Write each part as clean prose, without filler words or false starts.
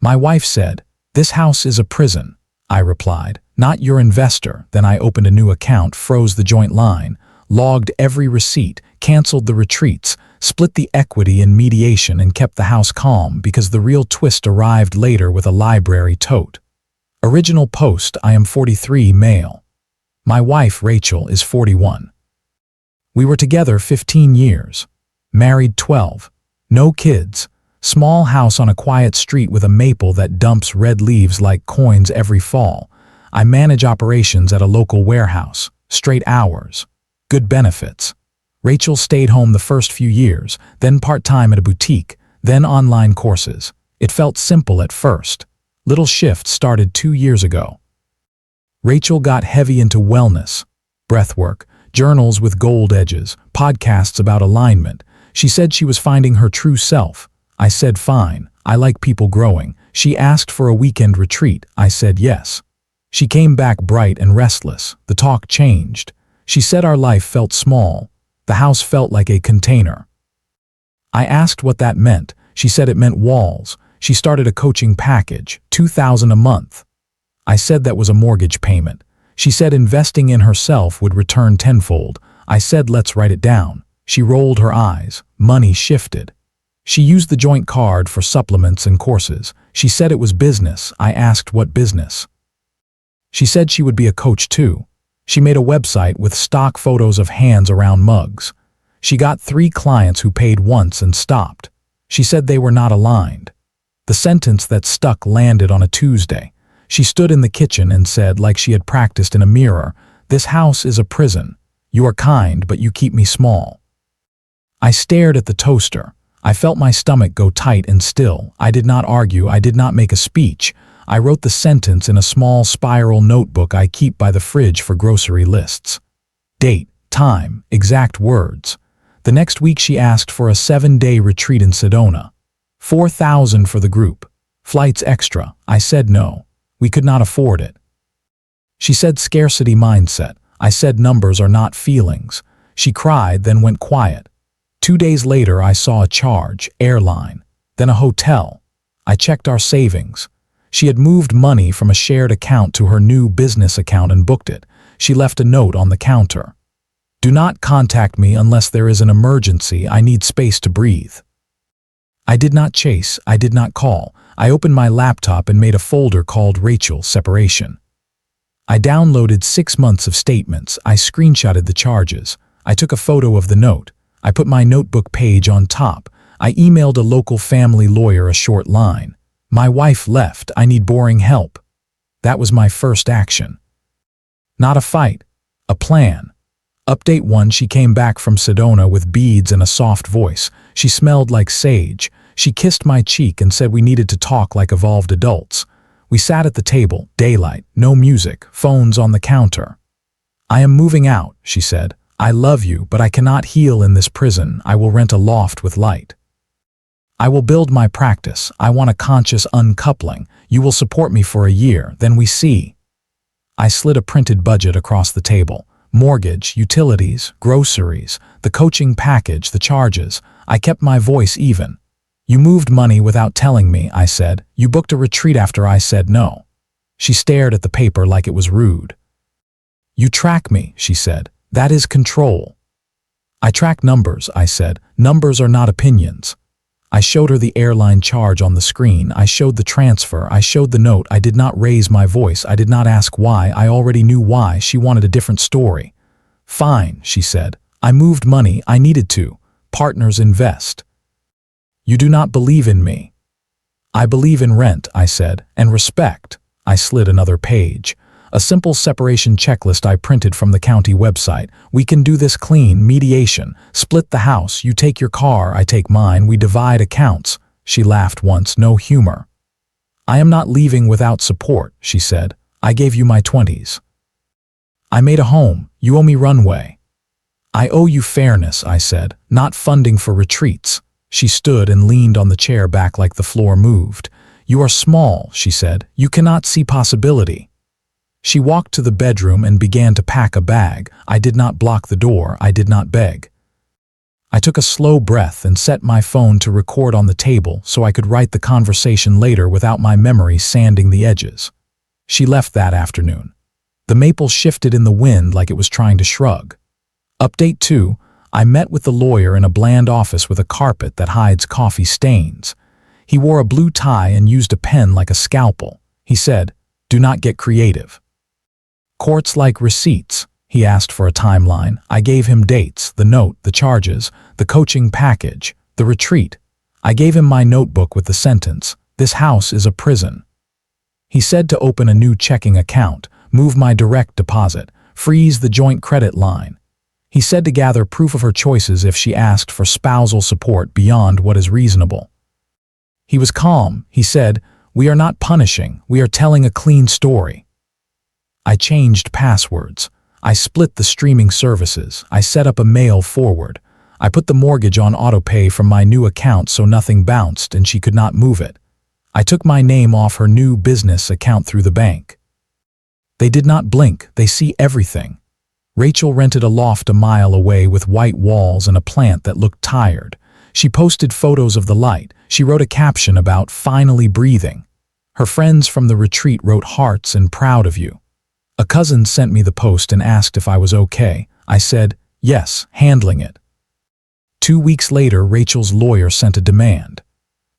My wife said, "This house is a prison." I replied, "Not your investor." Then I opened a new account, froze the joint line, logged every receipt, canceled the retreats, split the equity in mediation, and kept the house calm because the real twist arrived later with a library tote. Original post: I am 43, male. My wife, Rachel, is 41. We were together 15 years. Married 12. No kids. Small house on a quiet street with a maple that dumps red leaves like coins every fall. I manage operations at a local warehouse. Straight hours. Good benefits. Rachel stayed home the first few years, then part-time at a boutique, then online courses. It felt simple at first. Little shifts started 2 years ago. Rachel got heavy into wellness, breathwork, journals with gold edges, podcasts about alignment. She said she was finding her true self. I said fine, I like people growing. She asked for a weekend retreat. I said yes. She came back bright and restless. The talk changed. She said our life felt small. The house felt like a container. I asked what that meant. She said it meant walls. She started a coaching package, $2,000 a month. I said that was a mortgage payment. She said investing in herself would return tenfold. I said let's write it down. She rolled her eyes. Money shifted. She used the joint card for supplements and courses. She said it was business. I asked what business. She said she would be a coach too. She made a website with stock photos of hands around mugs. She got 3 clients who paid once and stopped. She said they were not aligned. The sentence that stuck landed on a Tuesday. She stood in the kitchen and said, like she had practiced in a mirror, "This house is a prison. You are kind, but you keep me small." I stared at the toaster. I felt my stomach go tight and still. I did not argue. I did not make a speech. I wrote the sentence in a small spiral notebook I keep by the fridge for grocery lists. Date, time, exact words. The next week she asked for a 7-day retreat in Sedona. $4,000 for the group. Flights extra. I said no. We could not afford it. She said scarcity mindset. I said numbers are not feelings. She cried, then went quiet. 2 days later I saw a charge, airline, then a hotel. I checked our savings. She had moved money from a shared account to her new business account and booked it. She left a note on the counter. "Do not contact me unless there is an emergency. I need space to breathe." I did not chase. I did not call. I opened my laptop and made a folder called Rachel Separation. I downloaded 6 months of statements. I screenshotted the charges. I took a photo of the note. I put my notebook page on top. I emailed a local family lawyer a short line. "My wife left. I need boring help." That was my first action. Not a fight, a plan. Update 1: She came back from Sedona with beads and a soft voice. She smelled like sage. She kissed my cheek and said we needed to talk like evolved adults. We sat at the table, daylight, no music, phones on the counter. "I am moving out," she said. "I love you, but I cannot heal in this prison. I will rent a loft with light. I will build my practice. I want a conscious uncoupling. You will support me for a year, then we see." I slid a printed budget across the table. Mortgage, utilities, groceries, the coaching package, the charges. I kept my voice even. "You moved money without telling me," I said. "You booked a retreat after I said no." She stared at the paper like it was rude. "You track me," she said. "That is control." "I track numbers," I said. "Numbers are not opinions." I showed her the airline charge on the screen. I showed the transfer. I showed the note. I did not raise my voice. I did not ask why. I already knew why. She wanted a different story. "Fine," she said. "I moved money. I needed to. Partners invest." "You do not believe in me." "I believe in rent," I said, "and respect." I slid another page. A simple separation checklist I printed from the county website. "We can do this clean, mediation. Split the house. You take your car, I take mine. We divide accounts." She laughed once, no humor. "I am not leaving without support," she said. "I gave you my 20s. I made a home. You owe me runway." "I owe you fairness," I said, "not funding for retreats." She stood and leaned on the chair back like the floor moved. "You are small," she said. "You cannot see possibility." She walked to the bedroom and began to pack a bag. I did not block the door. I did not beg. I took a slow breath and set my phone to record on the table so I could write the conversation later without my memory sanding the edges. She left that afternoon. The maple shifted in the wind like it was trying to shrug. Update 2. I met with the lawyer in a bland office with a carpet that hides coffee stains. He wore a blue tie and used a pen like a scalpel. He said, "Do not get creative." Courts like receipts. He asked for a timeline. I gave him dates, the note, the charges, the coaching package, the retreat. I gave him my notebook with the sentence, "This house is a prison." He said to open a new checking account, move my direct deposit, freeze the joint credit line. He said to gather proof of her choices if she asked for spousal support beyond what is reasonable. He was calm. He said, "We are not punishing, we are telling a clean story." I changed passwords. I split the streaming services. I set up a mail forward. I put the mortgage on autopay from my new account so nothing bounced and she could not move it. I took my name off her new business account through the bank. They did not blink. They see everything. Rachel rented a loft a mile away with white walls and a plant that looked tired. She posted photos of the light. She wrote a caption about finally breathing. Her friends from the retreat wrote hearts and proud of you. A cousin sent me the post and asked if I was okay. I said, yes, handling it. 2 weeks later, Rachel's lawyer sent a demand.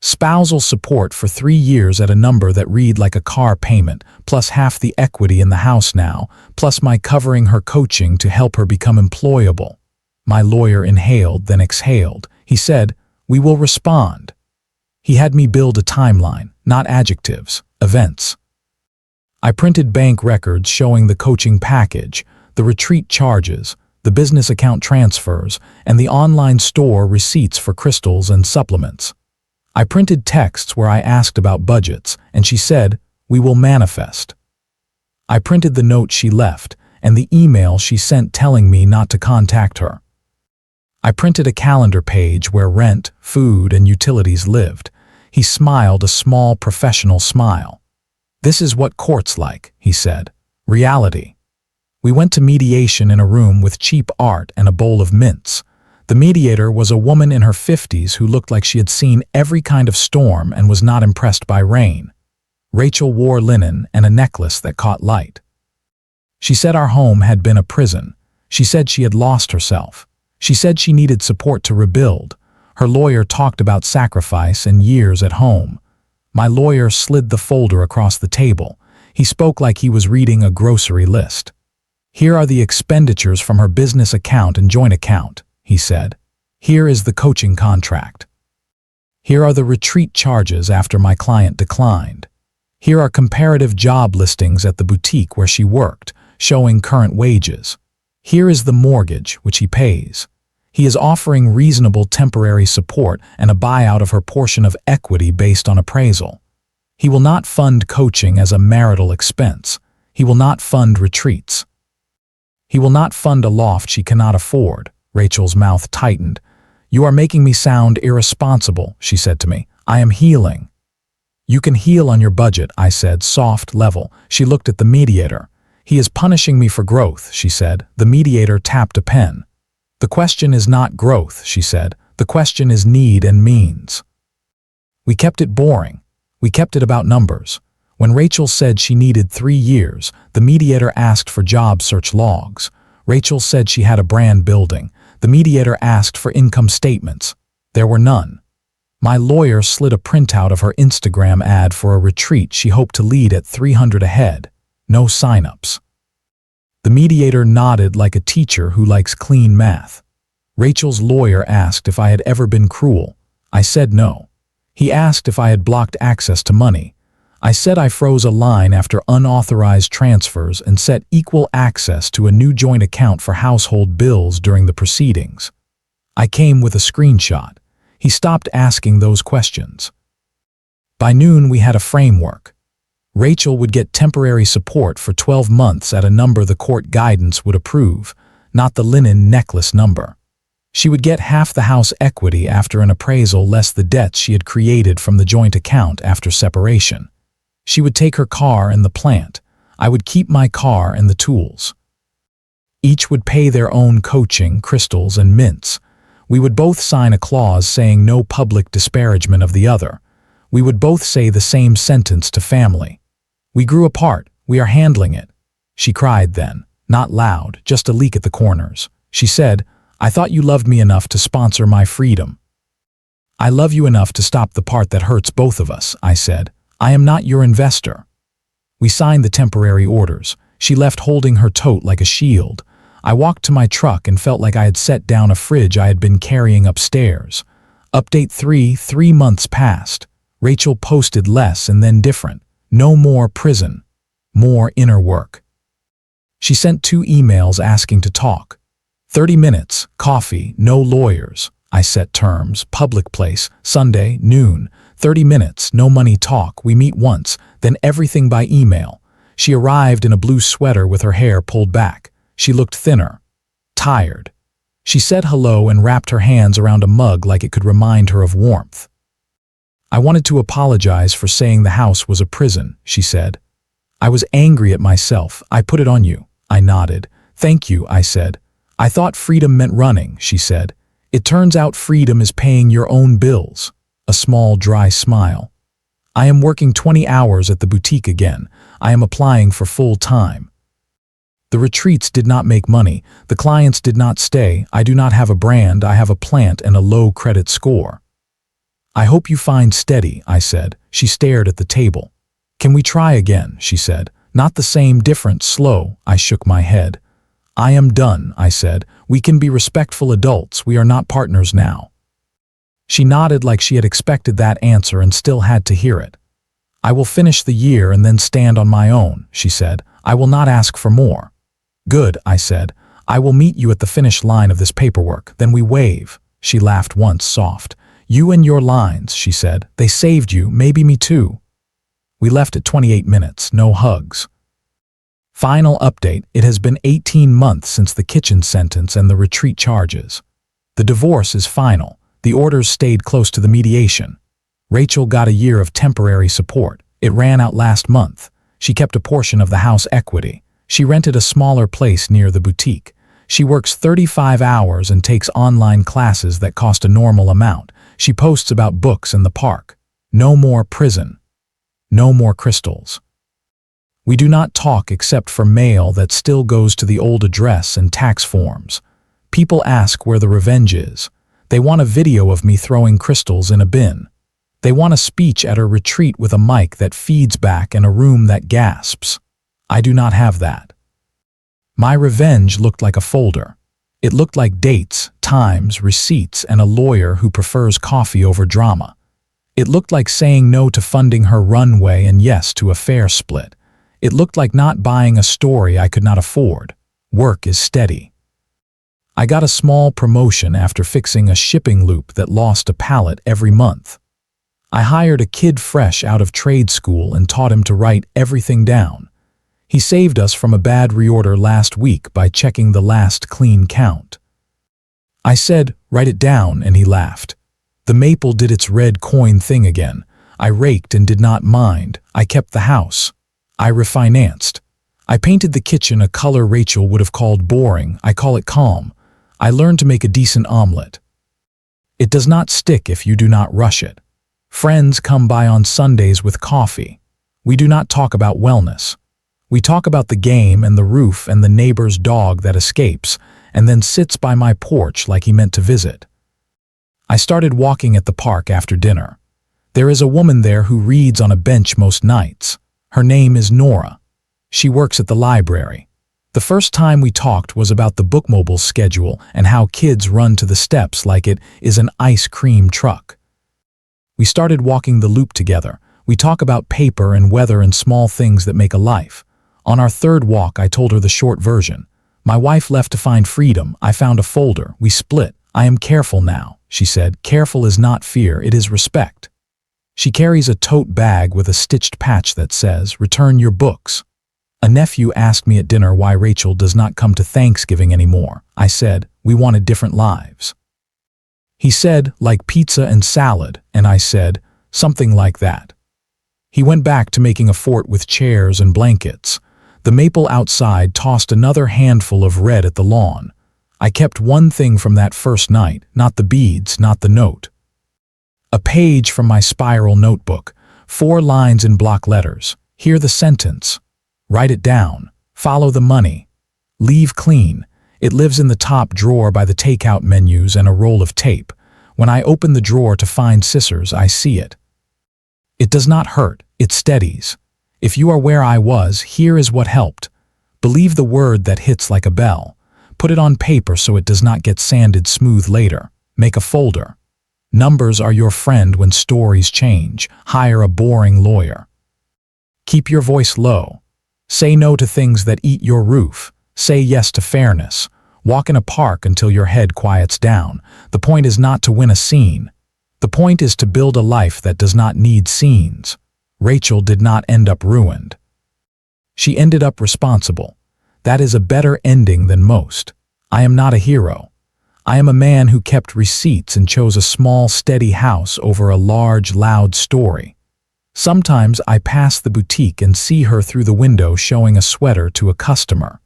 Spousal support for 3 years at a number that read like a car payment, plus half the equity in the house now, plus my covering her coaching to help her become employable. My lawyer inhaled, then exhaled. He said, "We will respond." He had me build a timeline, not adjectives, events. I printed bank records showing the coaching package, the retreat charges, the business account transfers, and the online store receipts for crystals and supplements. I printed texts where I asked about budgets, and she said, "We will manifest." I printed the note she left and the email she sent telling me not to contact her. I printed a calendar page where rent, food, and utilities lived. He smiled a small professional smile. "This is what court's like," he said. "Reality." We went to mediation in a room with cheap art and a bowl of mints. The mediator was a woman in her 50s who looked like she had seen every kind of storm and was not impressed by rain. Rachel wore linen and a necklace that caught light. She said our home had been a prison. She said she had lost herself. She said she needed support to rebuild. Her lawyer talked about sacrifice and years at home. My lawyer slid the folder across the table. He spoke like he was reading a grocery list. "Here are the expenditures from her business account and joint account," he said. "Here is the coaching contract. Here are the retreat charges after my client declined. Here are comparative job listings at the boutique where she worked, showing current wages. Here is the mortgage, which he pays. He is offering reasonable temporary support and a buyout of her portion of equity based on appraisal. He will not fund coaching as a marital expense. He will not fund retreats. He will not fund a loft she cannot afford." Rachel's mouth tightened. "You are making me sound irresponsible," she said to me. "I am healing." "You can heal on your budget," I said, soft, level. She looked at the mediator. "He is punishing me for growth," she said. The mediator tapped a pen. "The question is not growth," she said. "The question is need and means." We kept it boring. We kept it about numbers. When Rachel said she needed 3 years, the mediator asked for job search logs. Rachel said she had a brand building. The mediator asked for income statements. There were none. My lawyer slid a printout of her Instagram ad for a retreat she hoped to lead at 300 a head. No signups. The mediator nodded like a teacher who likes clean math. Rachel's lawyer asked if I had ever been cruel. I said no. He asked if I had blocked access to money. I said I froze a line after unauthorized transfers and set equal access to a new joint account for household bills during the proceedings. I came with a screenshot. He stopped asking those questions. By noon, we had a framework. Rachel would get temporary support for 12 months at a number the court guidance would approve, not the linen necklace number. She would get half the house equity after an appraisal less the debts she had created from the joint account after separation. She would take her car and the plant. I would keep my car and the tools. Each would pay their own coaching, crystals, and mints. We would both sign a clause saying no public disparagement of the other. We would both say the same sentence to family. We grew apart. We are handling it. She cried then, not loud, just a leak at the corners. She said, I thought you loved me enough to sponsor my freedom. I love you enough to stop the part that hurts both of us, I said. I am not your investor. We signed the temporary orders. She left holding her tote like a shield. I walked to my truck and felt like I had set down a fridge I had been carrying upstairs. Update 3 months passed. Rachel posted less and then different. No more prison. More inner work. She sent 2 emails asking to talk. 30 minutes, coffee, no lawyers. I set terms, public place, Sunday, noon. 30 minutes, no money talk, we meet once, then everything by email. She arrived in a blue sweater with her hair pulled back. She looked thinner, tired. She said hello and wrapped her hands around a mug like it could remind her of warmth. I wanted to apologize for saying the house was a prison, she said. I was angry at myself. I put it on you. I nodded. Thank you, I said. I thought freedom meant running, she said. It turns out freedom is paying your own bills. A small, dry smile. I am working 20 hours at the boutique again. I am applying for full time. The retreats did not make money. The clients did not stay. I do not have a brand. I have a plant and a low credit score. I hope you find steady, I said. She stared at the table. Can we try again, she said. Not the same, different, slow. I shook my head. I am done, I said. We can be respectful adults. We are not partners now. She nodded like she had expected that answer and still had to hear it. I will finish the year and then stand on my own, she said. I will not ask for more. Good, I said. I will meet you at the finish line of this paperwork. Then we wave. She laughed once, soft. You and your lines, she said. They saved you, maybe me too. We left at 28 minutes, no hugs. Final update, it has been 18 months since the kitchen sentence and the retreat charges. The divorce is final. The orders stayed close to the mediation. Rachel got a year of temporary support. It ran out last month. She kept a portion of the house equity. She rented a smaller place near the boutique. She works 35 hours and takes online classes that cost a normal amount. She posts about books in the park. No more prison. No more crystals. We do not talk except for mail that still goes to the old address and tax forms. People ask where the revenge is. They want a video of me throwing crystals in a bin. They want a speech at a retreat with a mic that feeds back and a room that gasps. I do not have that. My revenge looked like a folder. It looked like dates, times, receipts, and a lawyer who prefers coffee over drama. It looked like saying no to funding her runway and yes to a fair split. It looked like not buying a story I could not afford. Work is steady. I got a small promotion after fixing a shipping loop that lost a pallet every month. I hired a kid fresh out of trade school and taught him to write everything down. He saved us from a bad reorder last week by checking the last clean count. I said, write it down, and he laughed. The maple did its red coin thing again. I raked and did not mind. I kept the house. I refinanced. I painted the kitchen a color Rachel would have called boring. I call it calm. I learned to make a decent omelet. It does not stick if you do not rush it. Friends come by on Sundays with coffee. We do not talk about wellness. We talk about the game and the roof and the neighbor's dog that escapes and then sits by my porch like he meant to visit. I started walking at the park after dinner. There is a woman there who reads on a bench most nights. Her name is Nora. She works at the library. The first time we talked was about the bookmobile schedule and how kids run to the steps like it is an ice cream truck. We started walking the loop together. We talk about paper and weather and small things that make a life. On our third walk, I told her the short version. My wife left to find freedom. I found a folder. We split. I am careful now, she said. Careful is not fear, it is respect. She carries a tote bag with a stitched patch that says, return your books. A nephew asked me at dinner why Rachel does not come to Thanksgiving anymore. I said, we wanted different lives. He said, like pizza and salad, and I said, something like that. He went back to making a fort with chairs and blankets. The maple outside tossed another handful of red at the lawn. I kept one thing from that first night, not the beads, not the note. A page from my spiral notebook, 4 lines in block letters. Hear the sentence. Write it down. Follow the money. Leave clean. It lives in the top drawer by the takeout menus and a roll of tape. When I open the drawer to find scissors, I see it. It does not hurt, it steadies. If you are where I was, here is what helped. Believe the word that hits like a bell. Put it on paper so it does not get sanded smooth later. Make a folder. Numbers are your friend when stories change. Hire a boring lawyer. Keep your voice low. Say no to things that eat your roof. Say yes to fairness. Walk in a park until your head quiets down. The point is not to win a scene. The point is to build a life that does not need scenes. Rachel did not end up ruined. She ended up responsible. That is a better ending than most. I am not a hero. I am a man who kept receipts and chose a small, steady house over a large, loud story. Sometimes I pass the boutique and see her through the window showing a sweater to a customer.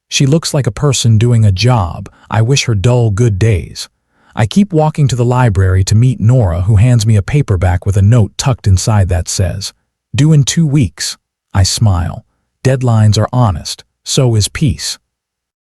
She looks like a person doing a job. I wish her dull good days. I keep walking to the library to meet Nora, who hands me a paperback with a note tucked inside that says, "Due in 2 weeks." I smile. Deadlines are honest. So is peace.